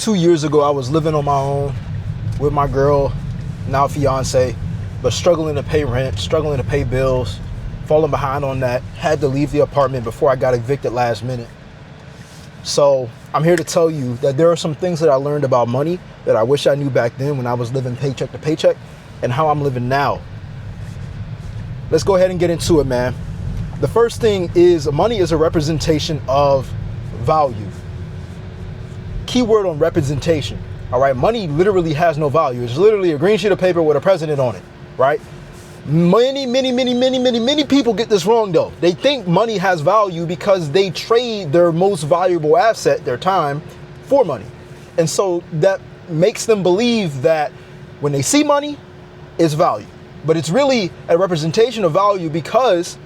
2 years ago, I was living on my own with my girl, now fiance, but struggling to pay rent, struggling to pay bills, falling behind on that. Had to leave the apartment before I got evicted last minute. So I'm here to tell you that there are some things that I learned about money that I wish I knew back then when I was living paycheck to paycheck, and how I'm living now. Let's go ahead and get into it, man. The first thing is money is a representation of value. Keyword on representation. All right, money literally has no value. It's literally a green sheet of paper with a president on it, right? Many people get this wrong though. They think money has value because they trade their most valuable asset, their time, for money. And so that makes them believe that when they see money, it's value. But it's really a representation of value, because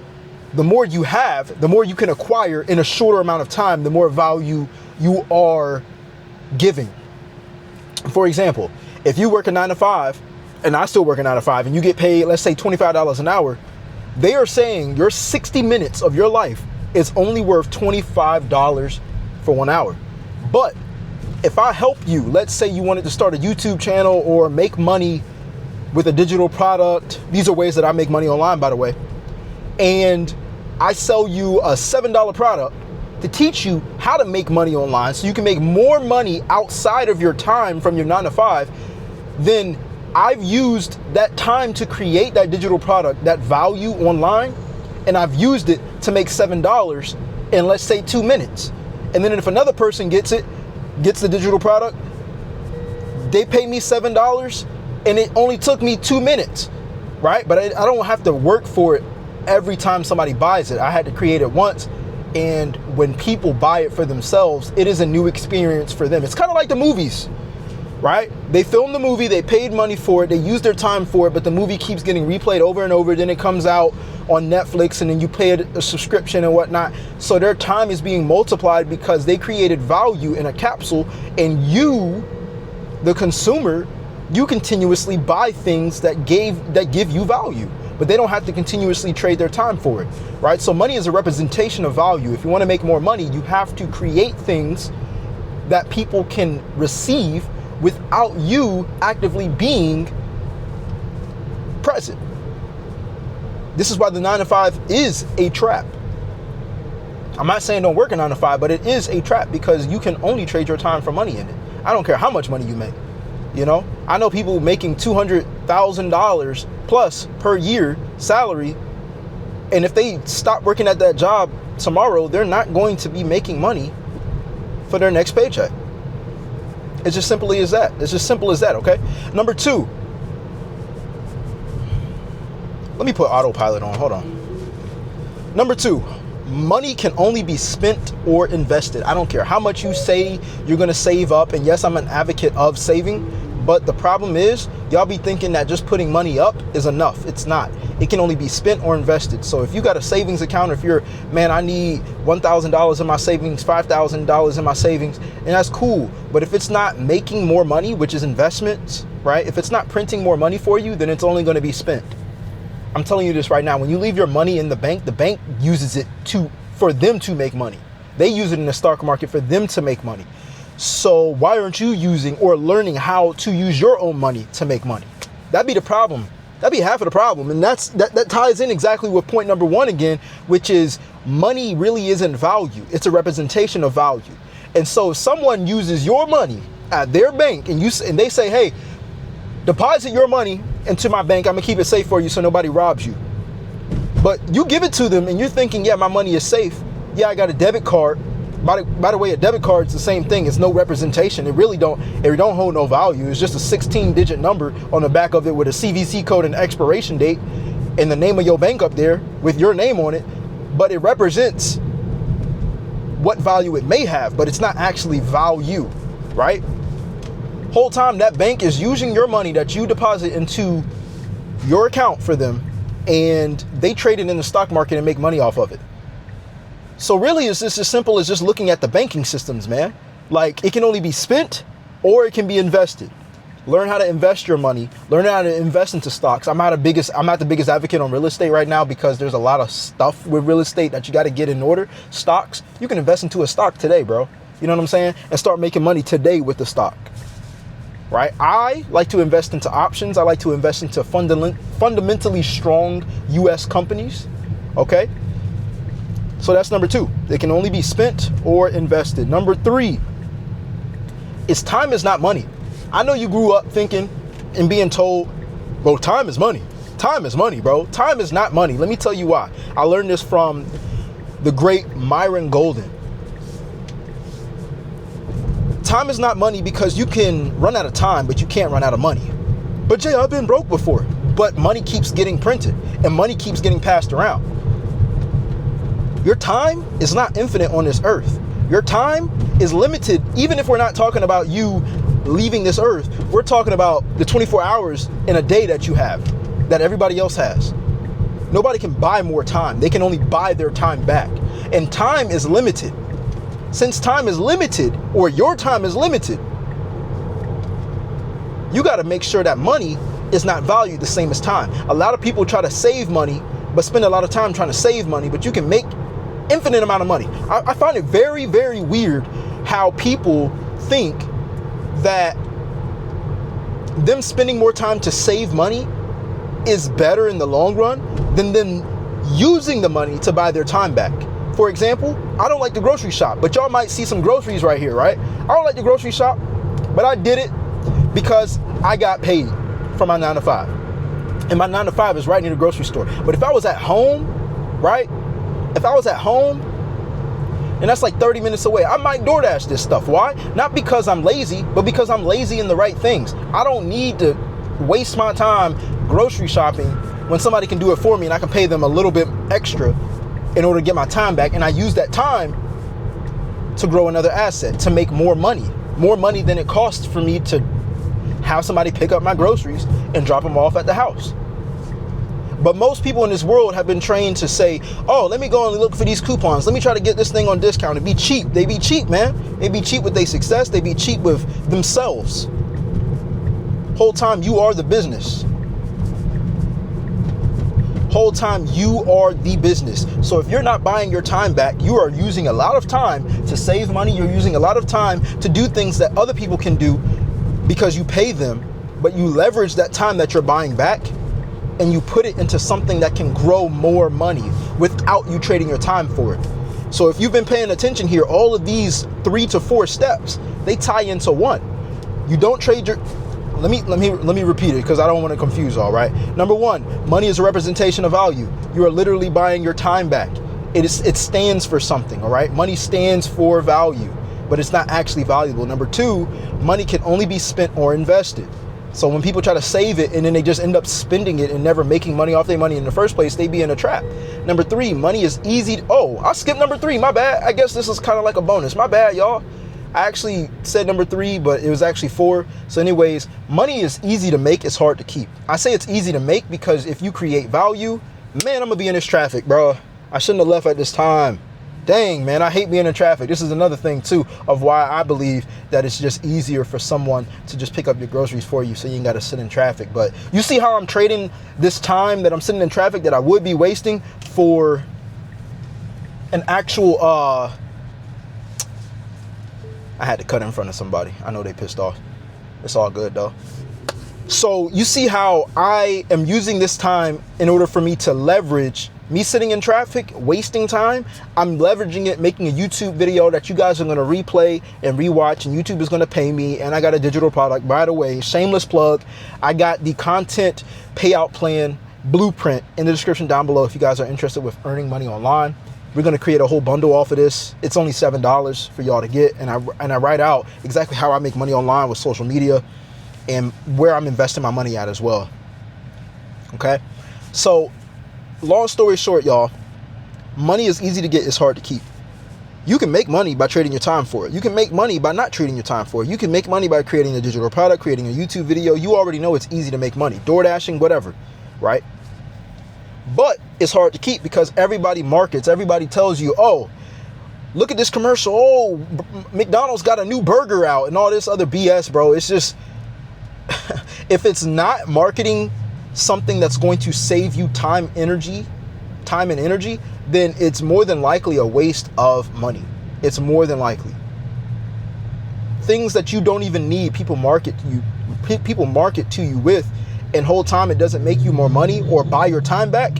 the more you have, the more you can acquire in a shorter amount of time, the more value you are giving. For example, if you work a 9 to 5, and I still work a 9 to 5, and you get paid, let's say $25 an hour, they are saying your 60 minutes of your life is only worth $25 for 1 hour. But if I help you, let's say you wanted to start a YouTube channel or make money with a digital product. These are ways that I make money online, by the way. And I sell you a $7 product to teach you how to make money online so you can make more money outside of your time from your 9 to 5, then I've used that time to create that digital product, that value online, and I've used it to make $7 in, let's say, 2 minutes. And then if another person gets the digital product, they pay me $7 and it only took me 2 minutes, right? But I don't have to work for it every time somebody buys it. I had to create it once. And when people buy it for themselves, it is a new experience for them. It's kind of like the movies, right? They filmed the movie, they paid money for it, they used their time for it, but the movie keeps getting replayed over and over. Then it comes out on Netflix and then you pay a subscription and whatnot. So their time is being multiplied because they created value in a capsule, and you, the consumer, you continuously buy things that give you value, but they don't have to continuously trade their time for it, right? So money is a representation of value. If you want to make more money, you have to create things that people can receive without you actively being present. This is why the 9 to 5 is a trap. I'm not saying don't work a 9 to 5, but it is a trap because you can only trade your time for money in it. I don't care how much money you make. You know, I know people making $200,000 plus per year salary, and if they stop working at that job tomorrow, they're not going to be making money for their next paycheck. It's just simply as that. It's just simple as that, okay? Number 2. Let me put autopilot on. Hold on. Number 2. Money can only be spent or invested. I don't care how much you say you're going to save up. And yes, I'm an advocate of saving. But the problem is, y'all be thinking that just putting money up is enough. It's not. It can only be spent or invested. So if you got a savings account, if you're, man, I need $1,000 in my savings, $5,000 in my savings, and that's cool. But if it's not making more money, which is investments, right? If it's not printing more money for you, then it's only going to be spent. I'm telling you this right now. When you leave your money in the bank uses it for them to make money. They use it in the stock market for them to make money. So why aren't you using or learning how to use your own money to make money? That'd be the problem. That'd be half of the problem. And that ties in exactly with point number 1 again, which is money really isn't value. It's a representation of value. And so if someone uses your money at their bank and they say, hey, deposit your money into my bank, I'm gonna keep it safe for you so nobody robs you. But you give it to them and you're thinking, yeah, my money is safe. Yeah, I got a debit card. By the way, a debit card is the same thing. It's no representation. It don't hold no value. It's just a 16-digit number on the back of it with a CVC code and expiration date and the name of your bank up there with your name on it. But it represents what value it may have, but it's not actually value, right? Whole time that bank is using your money that you deposit into your account for them, and they trade it in the stock market and make money off of it. So really, it's just as simple as just looking at the banking systems, man. Like, it can only be spent or it can be invested. Learn how to invest your money. Learn how to invest into stocks. I'm not the biggest advocate on real estate right now because there's a lot of stuff with real estate that you got to get in order. Stocks, you can invest into a stock today, bro. You know what I'm saying? And start making money today with the stock. Right? I like to invest into options. I like to invest into fundamentally strong US companies. Okay? So that's number 2. They can only be spent or invested. Number 3 is time is not money. I know you grew up thinking and being told, bro, time is money. Time is money, bro. Time is not money. Let me tell you why. I learned this from the great Myron Golden. Time is not money because you can run out of time, but you can't run out of money. But Jay, I've been broke before. But money keeps getting printed and money keeps getting passed around. Your time is not infinite on this earth. Your time is limited, even if we're not talking about you leaving this earth. We're talking about the 24 hours in a day that you have, that everybody else has. Nobody can buy more time. They can only buy their time back. And time is limited. Since time is limited, or your time is limited, you got to make sure that money is not valued the same as time. A lot of people try to save money, but spend a lot of time trying to save money, but you can make infinite amount of money. I find it very, very weird how people think that them spending more time to save money is better in the long run than them using the money to buy their time back. For example, I don't like the grocery shop, but y'all might see some groceries right here, right? I don't like the grocery shop, but I did it because I got paid for my 9 to 5. And my 9 to 5 is right near the grocery store. But if I was at home, right? If I was at home, and that's like 30 minutes away, I might DoorDash this stuff. Why? Not because I'm lazy, but because I'm lazy in the right things. I don't need to waste my time grocery shopping when somebody can do it for me and I can pay them a little bit extra in order to get my time back. And I use that time to grow another asset, to make more money than it costs for me to have somebody pick up my groceries and drop them off at the house. But most people in this world have been trained to say, oh, let me go and look for these coupons. Let me try to get this thing on discount. It'd be cheap. They be cheap, man. They be cheap with their success. They be cheap with themselves. Whole time you are the business. Whole time you are the business. So if you're not buying your time back, you are using a lot of time to save money. You're using a lot of time to do things that other people can do because you pay them, but you leverage that time that you're buying back and you put it into something that can grow more money without you trading your time for it. So if you've been paying attention here, all of these 3 to 4 steps, they tie into one. You don't trade your... Let me repeat it because I don't want to confuse all, right? Number 1, money is a representation of value. You are literally buying your time back. It stands for something, all right? Money stands for value, but it's not actually valuable. Number 2, money can only be spent or invested. So when people try to save it and then they just end up spending it and never making money off their money in the first place, they be in a trap. Number 3, money is easy. Oh, I skipped number 3. My bad. I guess this is kind of like a bonus. My bad, y'all. I actually said number 3, but it was actually 4. So anyways, money is easy to make. It's hard to keep. I say it's easy to make because if you create value, man, I'm going to be in this traffic, bro. I shouldn't have left at this time. Dang, man, I hate being in traffic. This is another thing, too, of why I believe that it's just easier for someone to just pick up your groceries for you so you ain't got to sit in traffic. But you see how I'm trading this time that I'm sitting in traffic that I would be wasting for an actual... I had to cut in front of somebody. I know they pissed off. It's all good, though. So you see how I am using this time in order for me to leverage me sitting in traffic, wasting time. I'm leveraging it, making a YouTube video that you guys are going to replay and rewatch, and YouTube is going to pay me. And I got a digital product. By the way, shameless plug, I got the content payout plan blueprint in the description down below if you guys are interested with earning money online. We're going to create a whole bundle off of this. It's only $7 for y'all to get. And I write out exactly how I make money online with social media and where I'm investing my money at as well. Okay. So long story short, y'all, money is easy to get. It's hard to keep. You can make money by trading your time for it. You can make money by not trading your time for it. You can make money by creating a digital product, creating a YouTube video. You already know it's easy to make money. DoorDashing, whatever, right? But it's hard to keep because everybody markets. Everybody tells you, oh, look at this commercial. Oh, McDonald's got a new burger out and all this other BS, bro. It's just, if it's not marketing something that's going to save you time and energy, then it's more than likely a waste of money. It's more than likely. things that you don't even need, people market to you with, and whole time it doesn't make you more money or buy your time back.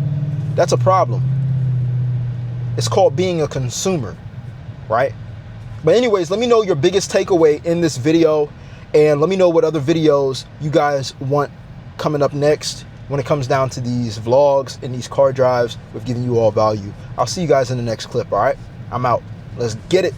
That's a problem. It's called being a consumer, right? But anyways, let me know your biggest takeaway in this video, and let me know what other videos you guys want coming up next when it comes down to these vlogs and these car drives with giving you all value. I'll see you guys in the next clip, all right? I'm out. Let's get it.